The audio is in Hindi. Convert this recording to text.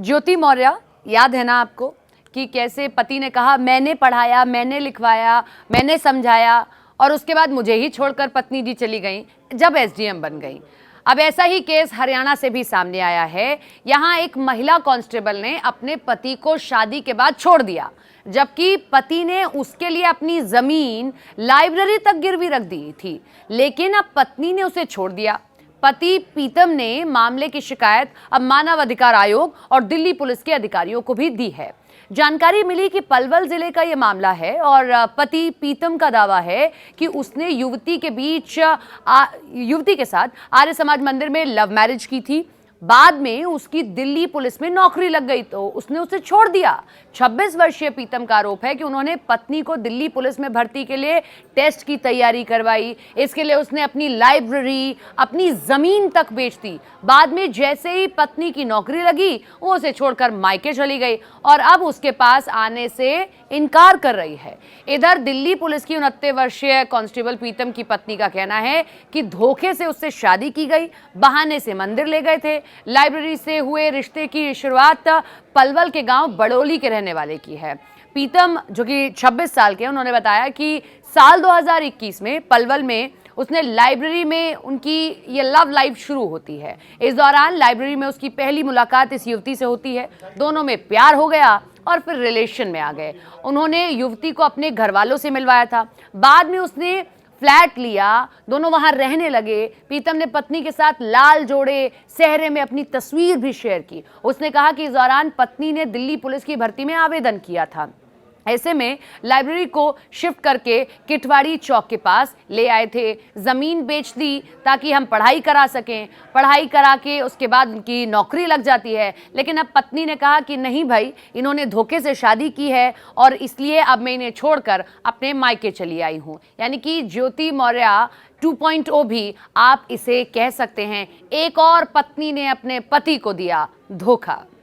ज्योति मौर्य, याद है ना आपको कि कैसे पति ने कहा मैंने पढ़ाया, मैंने लिखवाया, मैंने समझाया और उसके बाद मुझे ही छोड़कर पत्नी जी चली गई जब एसडीएम बन गई। अब ऐसा ही केस हरियाणा से भी सामने आया है। यहाँ एक महिला कांस्टेबल ने अपने पति को शादी के बाद छोड़ दिया, जबकि पति ने उसके लिए अपनी जमीन, लाइब्रेरी तक गिरवी रख दी थी, लेकिन अब पत्नी ने उसे छोड़ दिया। पति पीतम ने मामले की शिकायत अब मानव अधिकार आयोग और दिल्ली पुलिस के अधिकारियों को भी दी है। जानकारी मिली कि पलवल जिले का यह मामला है और पति पीतम का दावा है कि उसने युवती के साथ आर्य समाज मंदिर में लव मैरिज की थी। बाद में उसकी दिल्ली पुलिस में नौकरी लग गई तो उसने उसे छोड़ दिया। 26 वर्षीय पीतम का आरोप है कि उन्होंने पत्नी को दिल्ली पुलिस में भर्ती के लिए टेस्ट की तैयारी करवाई। इसके लिए उसने अपनी लाइब्रेरी, अपनी जमीन तक बेच दी। बाद में जैसे ही पत्नी की नौकरी लगी, वो उसे छोड़कर मायके चली गई और अब उसके पास आने से इनकार कर रही है। इधर दिल्ली पुलिस की 69 वर्षीय कांस्टेबल पीतम की पत्नी का कहना है कि धोखे से उससे शादी की गई, बहाने से मंदिर ले गए थे। लाइब्रेरी से हुए रिश्ते की शुरुआत पलवल के गांव बड़ोली के रहने वाले की है। पीतम, जो कि 26 साल के, उन्होंने बताया कि साल 2021 में पलवल में उसने लाइब्रेरी में उनकी ये लव लाइफ शुरू होती है। इस दौरान लाइब्रेरी में उसकी पहली मुलाकात इस युवती से होती है। दोनों में प्यार हो गया और फिर रिलेशन में आ गए। उन्होंने युवती को अपने घर वालों से मिलवाया था। बाद में उसने फ्लैट लिया, दोनों वहां रहने लगे। पीतम ने पत्नी के साथ लाल जोड़े सेहरे में अपनी तस्वीर भी शेयर की। उसने कहा कि इस दौरान पत्नी ने दिल्ली पुलिस की भर्ती में आवेदन किया था। ऐसे में लाइब्रेरी को शिफ्ट करके किटवाड़ी चौक के पास ले आए थे। जमीन बेच दी ताकि हम पढ़ाई करा सकें। पढ़ाई करा के उसके बाद उनकी नौकरी लग जाती है। लेकिन अब पत्नी ने कहा कि नहीं भाई, इन्होंने धोखे से शादी की है और इसलिए अब मैं इन्हें छोड़कर अपने मायके चली आई हूँ। यानी कि ज्योति मौर्य 2.0 भी आप इसे कह सकते हैं। एक और पत्नी ने अपने पति को दिया धोखा।